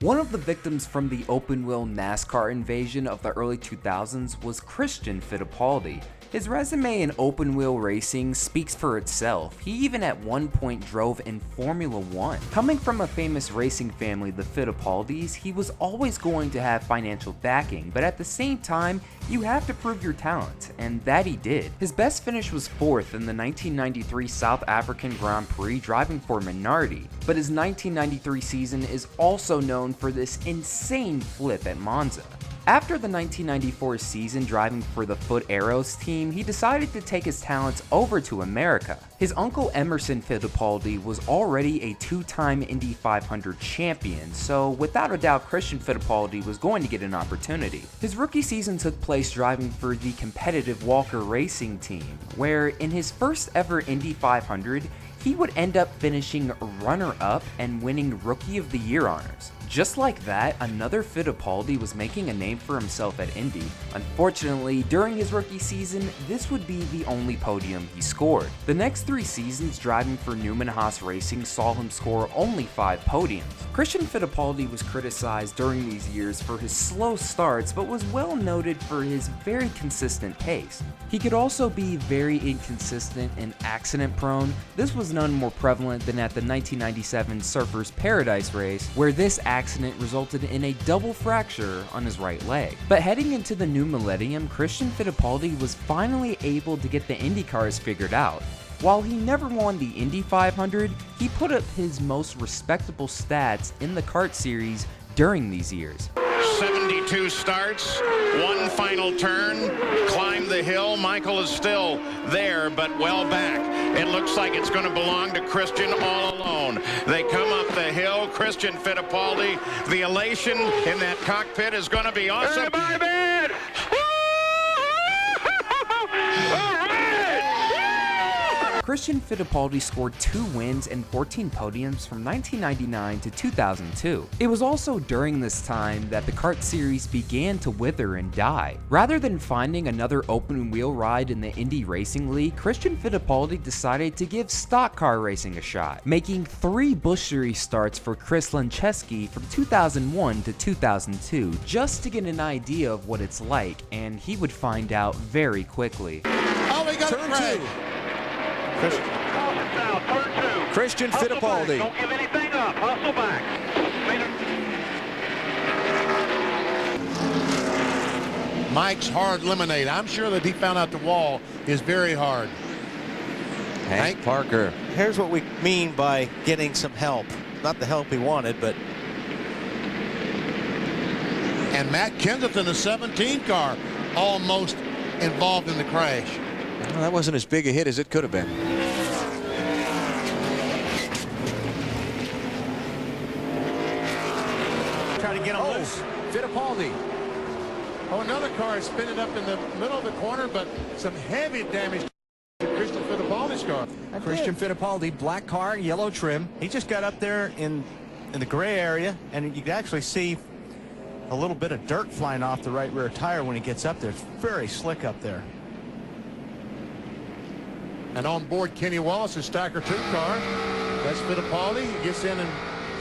One of the victims from the open-wheel NASCAR invasion of the early 2000s was Christian Fittipaldi. His resume in open-wheel racing speaks for itself. He even at one point drove in Formula 1. Coming from a famous racing family, the Fittipaldis, he was always going to have financial backing, but at the same time, you have to prove your talent, and that he did. His best finish was 4th in the 1993 South African Grand Prix driving for Minardi, but his 1993 season is also known for this insane flip at Monza. After the 1994 season driving for the Foot Aeros team, he decided to take his talents over to America. His uncle Emerson Fittipaldi was already a 2-time Indy 500 champion, so without a doubt Christian Fittipaldi was going to get an opportunity. His rookie season took place driving for the competitive Walker Racing team, where in his first ever Indy 500, he would end up finishing runner-up and winning Rookie of the Year honors. Just like that, another Fittipaldi was making a name for himself at Indy. Unfortunately, during his rookie season, this would be the only podium he scored. The next 3 seasons driving for Newman Haas Racing saw him score only 5 podiums. Christian Fittipaldi was criticized during these years for his slow starts, but was well noted for his very consistent pace. He could also be very inconsistent and accident prone. This was none more prevalent than at the 1997 Surfers Paradise race, where this accident resulted in a double fracture on his right leg. But heading into the new millennium, Christian Fittipaldi was finally able to get the IndyCars figured out. While he never won the Indy 500, he put up his most respectable stats in the kart series during these years. 72 starts, 1 final turn, climb the hill. Michael is still there, but well back. It looks like it's going to belong to Christian all alone. They come up the hill. Christian Fittipaldi, the elation in that cockpit is going to be awesome. My man! Christian Fittipaldi scored 2 wins and 14 podiums from 1999 to 2002. It was also during this time that the kart series began to wither and die. Rather than finding another open-wheel ride in the Indy Racing League, Christian Fittipaldi decided to give stock car racing a shot, making 3 Busch Series starts for Chris Lencheski from 2001 to 2002 just to get an idea of what it's like, and he would find out very quickly. Oh, we got turn 2. Christian Fittipaldi. Don't give anything up. Hustle back. Mike's hard lemonade. I'm sure that he found out the wall is very hard. Hank Parker. Here's what we mean by getting some help. Not the help he wanted, but. And Matt Kenseth in the 17 car almost involved in the crash. Well, that wasn't as big a hit as it could have been. Trying to get him loose. Fittipaldi. Oh, another car is spinning up in the middle of the corner, but some heavy damage to Christian Fittipaldi's car. Christian Fittipaldi, black car, yellow trim. He just got up there in the gray area, and you can actually see a little bit of dirt flying off the right rear tire when he gets up there. It's very slick up there. And on board Kenny Wallace's Stacker 2 car. That's Fittipaldi. He gets in and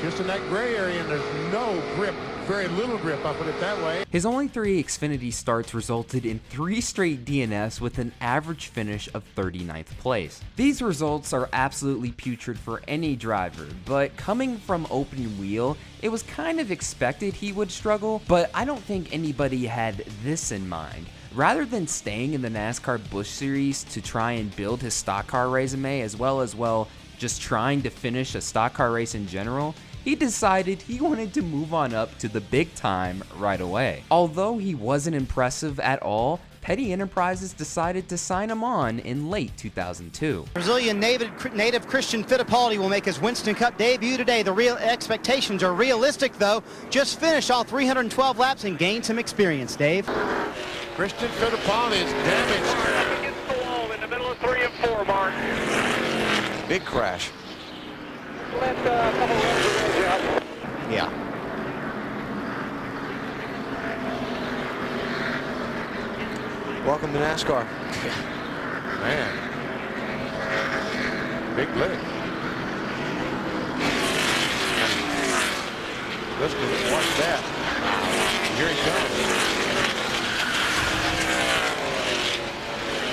just in that gray area, and there's no grip, very little grip, I'll put it that way. His only 3 Xfinity starts resulted in 3 straight DNFs with an average finish of 39th place. These results are absolutely putrid for any driver, but coming from open wheel, it was kind of expected he would struggle, but I don't think anybody had this in mind. Rather than staying in the NASCAR Busch Series to try and build his stock car resume as well, just trying to finish a stock car race in general, he decided he wanted to move on up to the big time right away. Although he wasn't impressive at all, Petty Enterprises decided to sign him on in late 2002. Brazilian native Christian Fittipaldi will make his Winston Cup debut today. The real expectations are realistic, though. Just finish all 312 laps and gain some experience, Dave. Christian Fittipaldi is damaged. Against the wall in the middle of 3 and 4, Mark. Big crash. Let a couple runs away, Jeff. Yeah. Welcome to NASCAR. Man. Big lick. Let's watch that. Here he comes.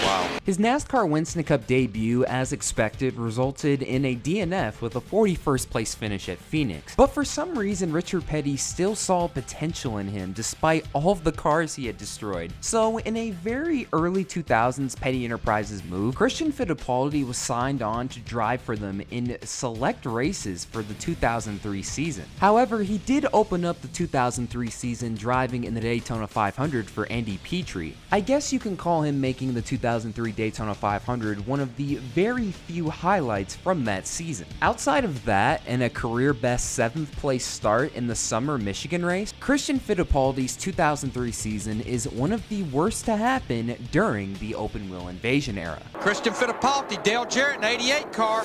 Wow. His NASCAR Winston Cup debut, as expected, resulted in a DNF with a 41st place finish at Phoenix. But for some reason, Richard Petty still saw potential in him despite all of the cars he had destroyed. So in a very early 2000s Petty Enterprises move, Christian Fittipaldi was signed on to drive for them in select races for the 2003 season. However, he did open up the 2003 season driving in the Daytona 500 for Andy Petrie. I guess you can call him making the 2003 Daytona 500 one of the very few highlights from that season. Outside of that and a career best 7th place start in the summer Michigan race, Christian Fittipaldi's 2003 season is one of the worst to happen during the open wheel invasion era. Christian Fittipaldi, Dale Jarrett, an 88 car.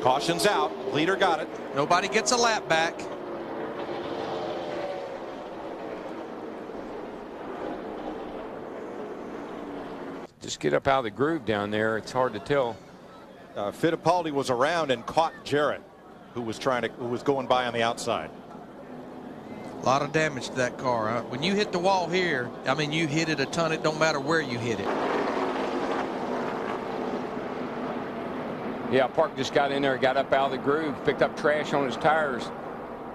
Caution's out. Leader got it. Nobody gets a lap back. Just get up out of the groove down there. It's hard to tell. Fittipaldi was around and caught Jarrett, who was going by on the outside. A lot of damage to that car. Huh? When you hit the wall here, I mean, you hit it a ton. It don't matter where you hit it. Yeah, Park just got in there, got up out of the groove, picked up trash on his tires,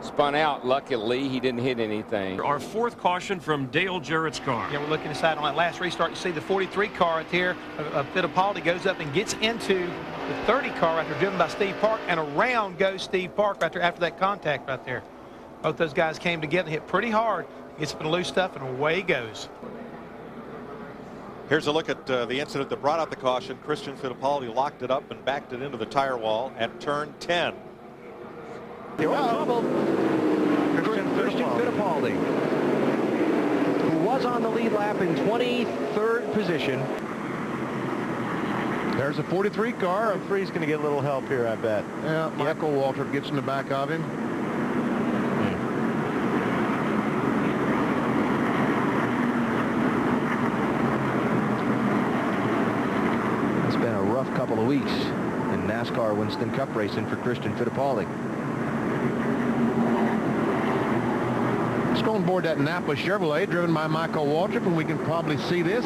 spun out. Luckily, he didn't hit anything. Our 4th caution from Dale Jarrett's car. Yeah, we're looking inside on that last restart. You see the 43 car right here. Fittipaldi goes up and gets into the 30 car right there, driven by Steve Park, and around goes Steve Park right there after that contact right there. Both those guys came together and hit pretty hard. Gets up in the loose stuff, and away he goes. Here's a look at the incident that brought out the caution. Christian Fittipaldi locked it up and backed it into the tire wall at turn 10. You're in trouble. Christian Fittipaldi, who was on the lead lap in 23rd position. There's a 43 car. Free's going to get a little help here, I bet. Yeah, Michael Waltrip gets in the back of him. It's been a rough couple of weeks in NASCAR Winston Cup racing for Christian Fittipaldi. Let's go on board that Napa Chevrolet driven by Michael Waltrip, and we can probably see this.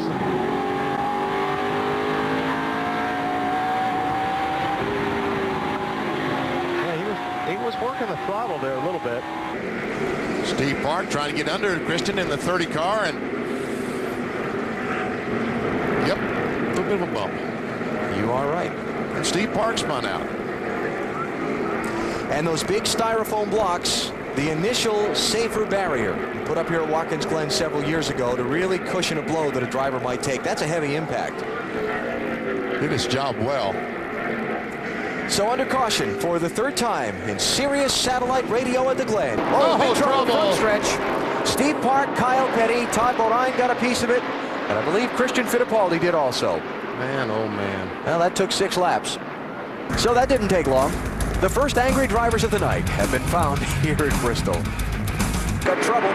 He was working the throttle there a little bit. Steve Park trying to get under Christian in the 30 car, and yep, a little bit of a bump. You are right. And Steve Park spun out. And those big styrofoam blocks, the initial safer barrier put up here at Watkins Glen several years ago to really cushion a blow that a driver might take. That's a heavy impact. Did his job well. So under caution for the 3rd time in Sirius Satellite Radio at the Glen. Oh, big trouble front stretch. Steve Park, Kyle Petty, Todd Bodine got a piece of it, and I believe Christian Fittipaldi did also. Man, oh man. Well, that took 6 laps. So that didn't take long. The first angry drivers of the night have been found here at Bristol. Got trouble.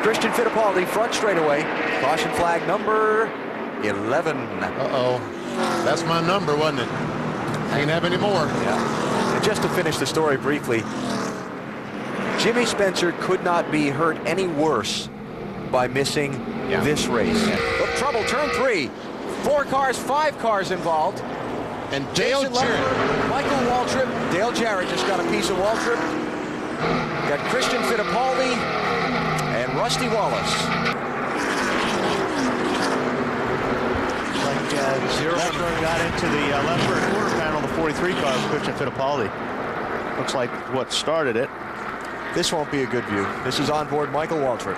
Christian Fittipaldi, front straightaway. Caution flag number 11. Uh-oh. That's my number, wasn't it? Can't have any more. Yeah. And just to finish the story briefly, Jimmy Spencer could not be hurt any worse by missing this race. Oh, trouble, turn 3. 4 cars, 5 cars involved. And Dale Jarrett. Michael Waltrip. Dale Jarrett just got a piece of Waltrip. Got Christian Fittipaldi and Rusty Wallace. Zero got into the left rear quarter panel of the 43 car of Christian Fittipaldi. Looks like what started it. This won't be a good view. This is onboard Michael Waltrip.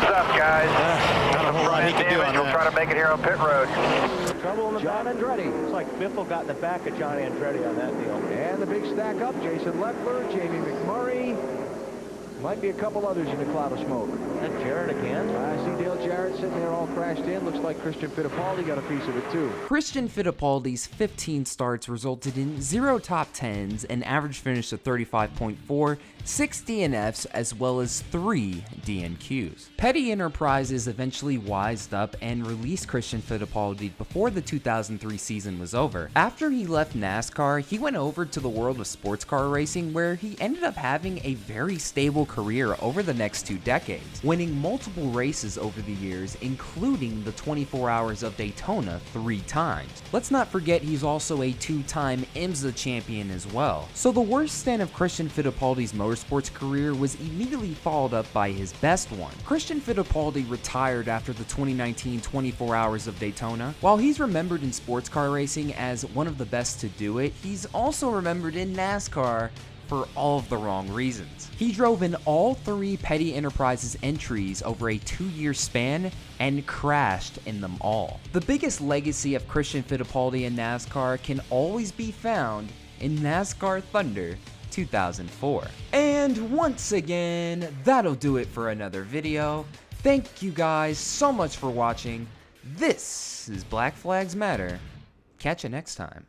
What's up, guys? Not a whole lot he can do on We'll that. try to make it here on pit road. Trouble in the John back. Andretti. Looks like Biffle got in the back of John Andretti on that deal. And the big stack up, Jason Leffler, Jamie McMurray. Might be a couple others in the cloud of smoke. And Jarrett again. I see Dale Jarrett sitting there all crashed in. Looks like Christian Fittipaldi got a piece of it too. Christian Fittipaldi's 15 starts resulted in 0 top 10s, an average finish of 35.4, 6 DNFs, as well as 3 DNQs. Petty Enterprises eventually wised up and released Christian Fittipaldi before the 2003 season was over. After he left NASCAR, he went over to the world of sports car racing, where he ended up having a very stable career over the next 2 decades, winning multiple races over the years, including the 24 Hours of Daytona 3 times. Let's not forget he's also a 2-time IMSA champion as well. So the worst stint of Christian Fittipaldi's motorsports career was immediately followed up by his best one. Christian Fittipaldi retired after the 2019 24 Hours of Daytona. While he's remembered in sports car racing as one of the best to do it, he's also remembered in NASCAR for all of the wrong reasons. He drove in all 3 Petty Enterprises entries over a 2-year span and crashed in them all. The biggest legacy of Christian Fittipaldi in NASCAR can always be found in NASCAR Thunder 2004. And once again, that'll do it for another video. Thank you guys so much for watching. This is Black Flags Matter. Catch you next time.